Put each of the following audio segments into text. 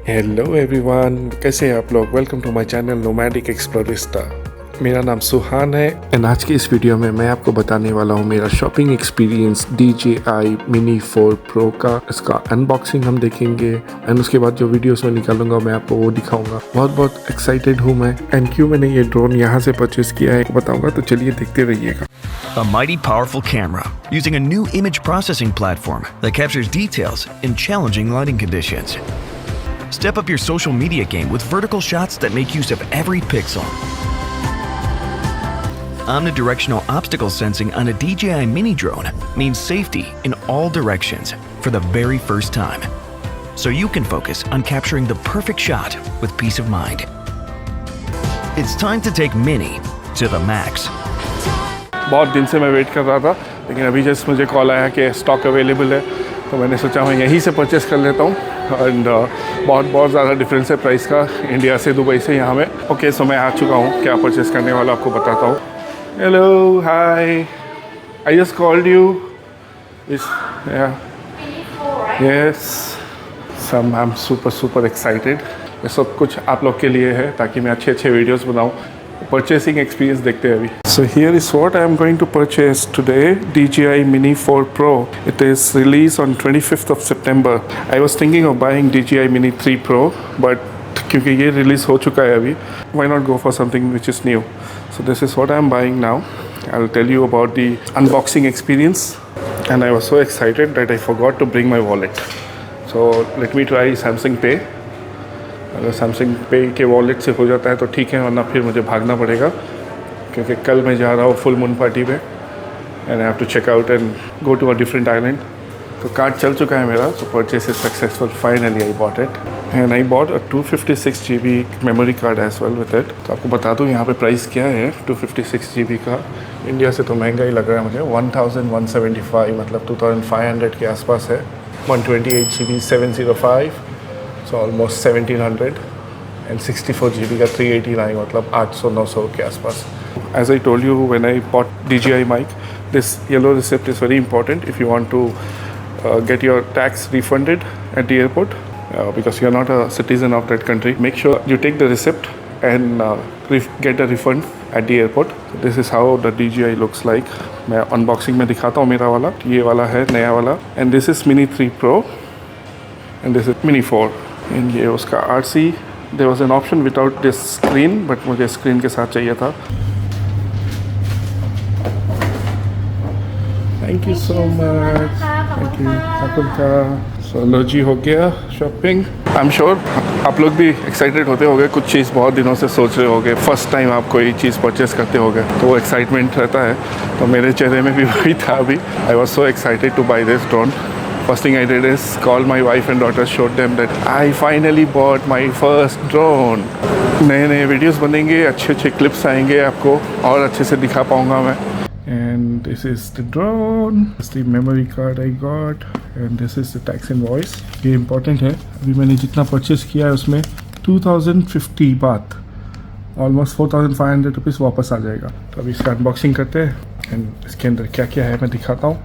Hello everyone, कैसे हैं आप लोग। Welcome to my channel nomadic explorista. मेरा नाम सुहान है एंड आज की इस वीडियो में मैं आपको बताने वाला हूँ मेरा shopping experience DJI Mini 4 Pro का। इसका अनबॉक्सिंग हम देखेंगे एंड उसके बाद जो वीडियोस मैं निकालूंगा मैं आपको वो दिखाऊंगा। बहुत एक्साइटेड हूँ मैं एंड क्यों मैंने ये ड्रोन यहाँ से परचेज किया है बताऊंगा, तो चलिए देखते रहिएगा। A mighty powerful camera using a new image processing platform that captures details in challenging lighting conditions. Step up your social media game with vertical shots that make use of every pixel. Omnidirectional obstacle sensing on a DJI mini drone means safety in all directions for the very first time. So you can focus on capturing the perfect shot with peace of mind. It's time to take Mini to the max. बहुत दिन से मैं wait कर रहा था, लेकिन अभी just मुझे कॉल आया कि स्टॉक अवेलेबल है, तो मैंने सोचा मैं यहीं से परचेस कर लेता हूँ। एंड बहुत ज़्यादा डिफरेंस है प्राइस का इंडिया से, दुबई से यहाँ में। ओके, सो मैं आ चुका हूँ, क्या परचेस करने वाला आपको बताता हूँ। Hello, hi, I just called you. Yes, I am super excited. ये सब कुछ आप लोग के लिए है ताकि मैं अच्छे वीडियोस बनाऊँ। Purchasing experience देखते हैं अभी। So here is what I am going to purchase today, DJI Mini 4 Pro. It is released on 25th of September. I was thinking of buying DJI Mini 3 Pro, but क्योंकि ये release हो चुका है अभी, why not go for something which is new? So this is what I am buying now. I will tell you about the unboxing experience, and I was so excited that I forgot to bring my wallet. So let me try Samsung Pay. अगर Samsung पे के wallet से हो जाता है तो ठीक है, वरना फिर मुझे भागना पड़ेगा क्योंकि कल मैं जा रहा हूँ फुल मून पार्टी पे and I have to check out and go to a different island. तो कार्ड चल चुका है मेरा, तो purchase is successful. Finally I bought it and I bought a 256 GB memory card as well with it. तो आपको बता दूँ यहाँ पे प्राइस क्या है 256 GB का। इंडिया से तो महंगा ही लग रहा है मुझे, 1175 मतलब 2500 के आसपास है। 128 GB 705, so almost 1700 and 64 GB का 389 मतलब 800-900 के आसपास। As I told you when I bought DJI mic, this yellow receipt is very important if you want to get your tax refunded at the airport because you are not a citizen of that country. Make sure you take the receipt and get a refund at the airport. So this is how the DJI looks like. मैं unboxing में दिखाता हूँ मेरा वाला, ये वाला है नया वाला, and this is Mini 3 Pro and this is Mini 4। And ये उसका RC, there was an option without this screen, but मुझे स्क्रीन के साथ चाहिए था। Thank you so much, thank you. आपका सोलॉजी हो गया शॉपिंग। आई एम श्योर आप लोग भी एक्साइटेड होते होंगे, कुछ चीज़ बहुत दिनों से सोच रहे होंगे, फर्स्ट टाइम आप कोई चीज़ परचेस करते होंगे तो वो एक्साइटमेंट रहता है। तो मेरे चेहरे में भी वही था अभी। I was so excited two by this drone. First thing I did is call my wife and daughter, showed them that I finally bought my first drone. नए वीडियोस बनेंगे, अच्छे क्लिप्स आएंगे, आपको और अच्छे से दिखा पाऊँगा मैं। And this is the drone. This is the memory card I got, and this is the tax invoice. ये important है। अभी मैंने जितना परचेस किया है उसमें 2050 बात, ऑलमोस्ट 4500 रुपीज़ वापस आ जाएगा। तो अभी इसका अनबॉक्सिंग करते हैं एंड इसके अंदर क्या क्या है मैं दिखाता हूँ।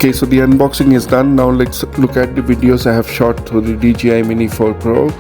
Okay, so the unboxing is done. Now let's look at the videos I have shot through the DJI Mini 4 Pro.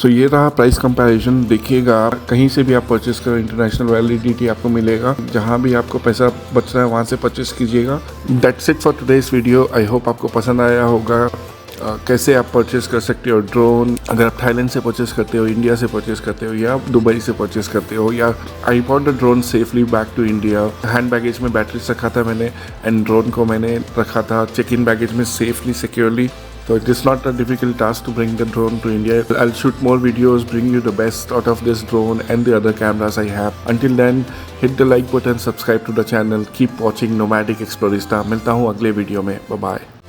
सो ये रहा प्राइस कंपैरिजन। देखिएगा, कहीं से भी आप परचेस करो इंटरनेशनल वैलिडिटी आपको मिलेगा। जहाँ भी आपको पैसा बच रहा है वहाँ से परचेस कीजिएगा। That's it for today's video. I hope आपको पसंद आया होगा। कैसे आप परचेस कर सकते हो ड्रोन, अगर आप थाईलैंड से परचेस करते हो, इंडिया से परचेस करते हो, या दुबई से परचेस करते हो, या I bought the drone safely back to India. Hand baggage में बैटरीज रखा था मैंने एंड ड्रोन को मैंने रखा था चेक इन बैगेज में safely, securely. So it is not a difficult task to bring the drone to India. I'll shoot more videos, bring you the best out of this drone and the other cameras I have. Until then, hit the like button, subscribe to the channel, keep watching Nomadic Explorista. मिलता हूँ अगले video में. Bye bye.